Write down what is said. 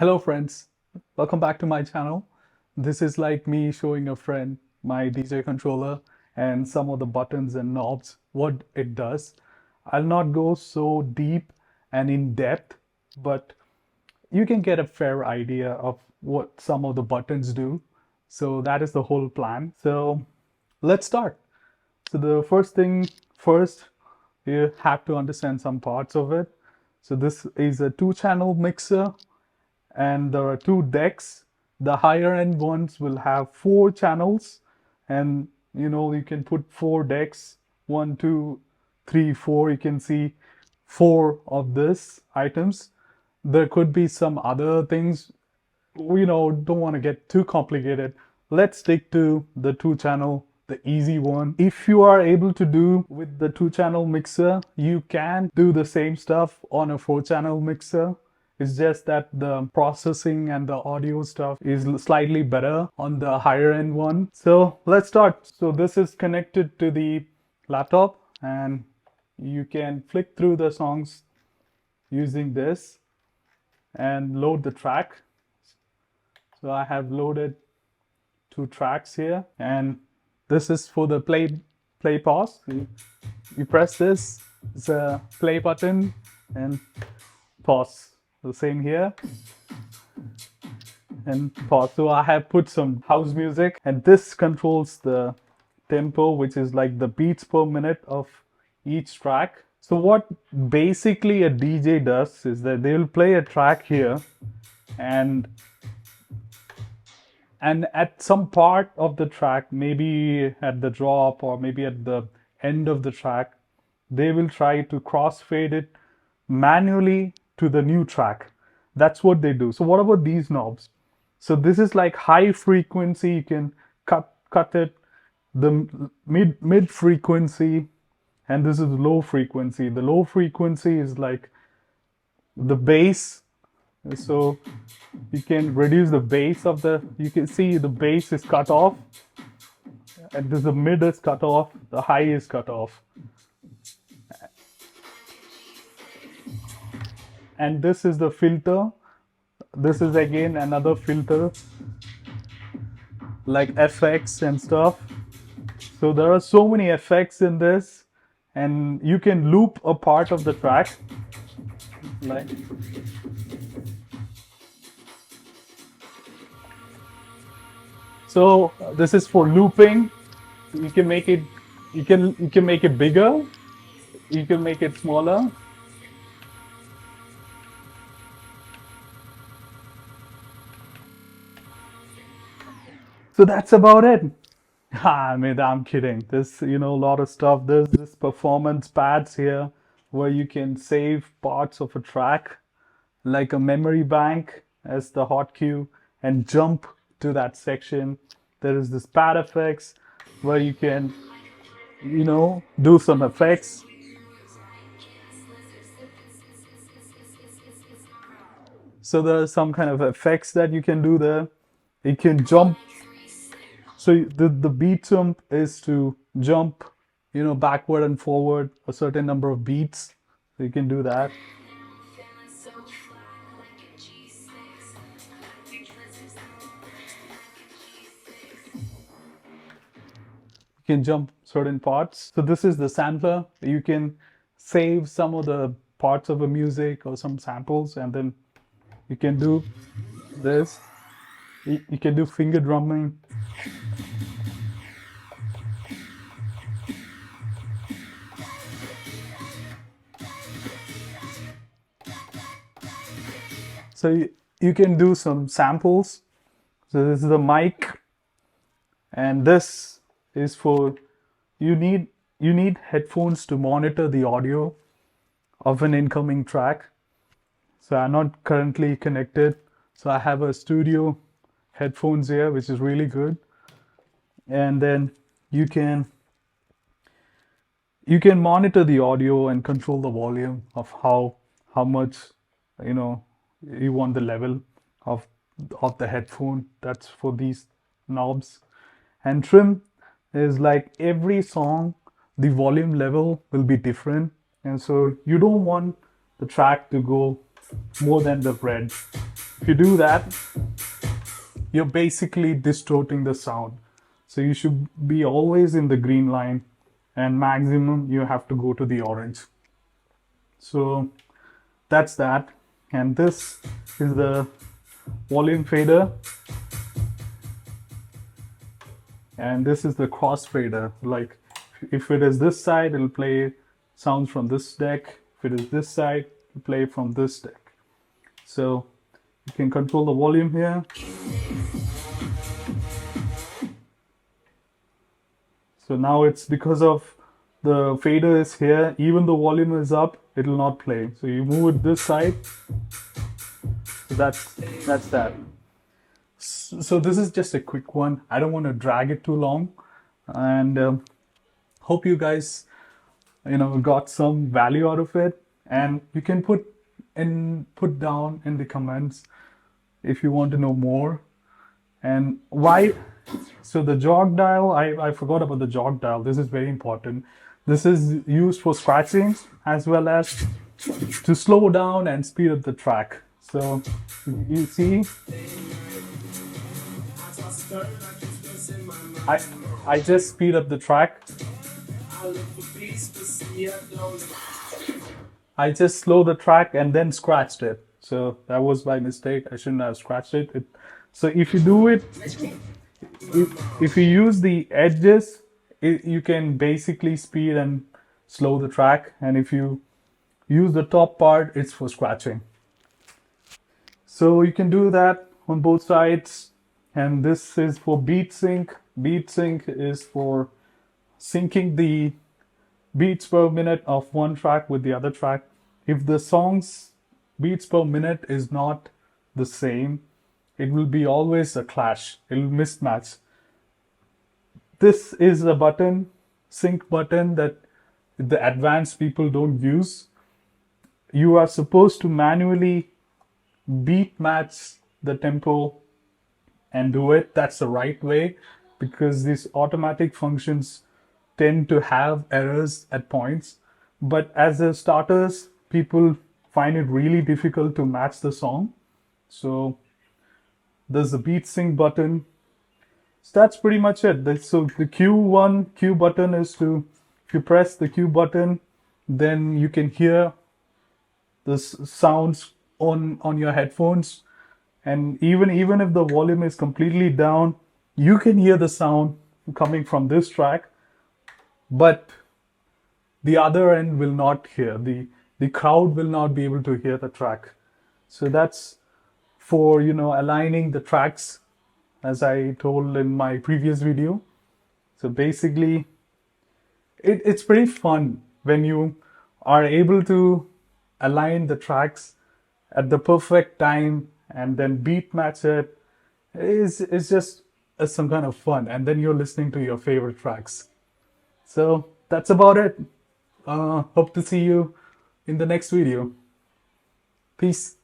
Hello friends, welcome back to my channel. This is like me showing a friend my DJ controller and some of the buttons and knobs, what it does. I'll not go so deep and in depth, but you can get a fair idea of what some of the buttons do. So that is the whole plan. So let's start. So the first thing first, you have to understand some parts of it. So this is a two-channel mixer and there are two decks. The higher end ones will have four channels, and you can put four decks, one, two, three, four. You can see four of this items. There could be some other things. Don't want to get too complicated. Let's stick to the two channel, the easy one. If you are able to do with the two channel mixer, you can do the same stuff on a four channel mixer. It's just that the processing and the audio stuff is slightly better on the higher end one. So let's start. So this is connected to the laptop and you can flick through the songs using this and load the track. So I have loaded two tracks here, and this is for the play pause. You press this, it's a play button, and pause. The same here, and pause. So I have put some house music, and this controls the tempo, which is like the beats per minute of each track. So what basically a DJ does is that they will play a track here, and at some part of the track, maybe at the drop or maybe at the end of the track, they will try to crossfade it manually to the new track. That's what they do. So what about these knobs? So this is like high frequency. You can cut it, the mid frequency, and this is low frequency. The low frequency is like the bass. So you can reduce the bass of you can see the bass is cut off, and the mid is cut off, the high is cut off. And this is the filter. This is again another filter, like FX and stuff. So there are so many effects in this, and you can loop a part of the track. Like, so this is for looping. You can make it, you can make it bigger, you can make it smaller. So that's about it. I mean, I'm kidding. There's, a lot of stuff. There's this performance pads here where you can save parts of a track, like a memory bank as the hotkey, and jump to that section. There is this pad effects where you can, do some effects. So there are some kind of effects that you can do there. You can jump. So the beat jump is to jump, backward and forward a certain number of beats. So you can do that. You can jump certain parts. So this is the sampler. You can save some of the parts of a music or some samples, and then you can do this. You can do finger drumming. So you can do some samples. So this is the mic, and this is for you need headphones to monitor the audio of an incoming track. So I'm not currently connected. So I have a studio headphones here, which is really good. And then you can monitor the audio and control the volume of how much you want the level of the headphone. That's for these knobs. And trim is like every song, the volume level will be different, and so you don't want the track to go more than the red. If you do that, you're basically distorting the sound. So you should be always in the green line, and maximum you have to go to the orange. So that's that. And this is the volume fader, and this is the cross fader. Like if it is this side, it'll play sounds from this deck. If it is this side, it'll play from this deck. So you can control the volume here. So now it's because of the fader is here, even the volume is up, it will not play. So you move it this side. So that's that. So this is just a quick one. I don't want to drag it too long, and hope you guys, got some value out of it. And you can put down in the comments if you want to know more. And why? So the jog dial, I forgot about the jog dial. This is very important. This is used for scratching as well as to slow down and speed up the track. So you see, I just speed up the track. I just slow the track and then scratched it. So that was by mistake. I shouldn't have scratched it. So if you do it, if you use the edges, you can basically speed and slow the track. And if you use the top part, it's for scratching. So you can do that on both sides. And this is for beat sync. Beat sync is for syncing the beats per minute of one track with the other track. If the song's beats per minute is not the same, it will be always a clash. It will mismatch. This is a button, sync button, that the advanced people don't use. You are supposed to manually beat match the tempo and do it. That's the right way, because these automatic functions tend to have errors at points. But as a starters, people find it really difficult to match the song. So there's the beat sync button. So that's pretty much it. So the Q button is to, if you press the Q button, then you can hear the sounds on your headphones. And even if the volume is completely down, you can hear the sound coming from this track, but the other end will not hear. The crowd will not be able to hear the track. So that's for, aligning the tracks, as I told in my previous video. So basically, it's pretty fun when you are able to align the tracks at the perfect time and then beat match it. It's just some kind of fun, and then you're listening to your favorite tracks. So that's about it. Hope to see you in the next video. Peace.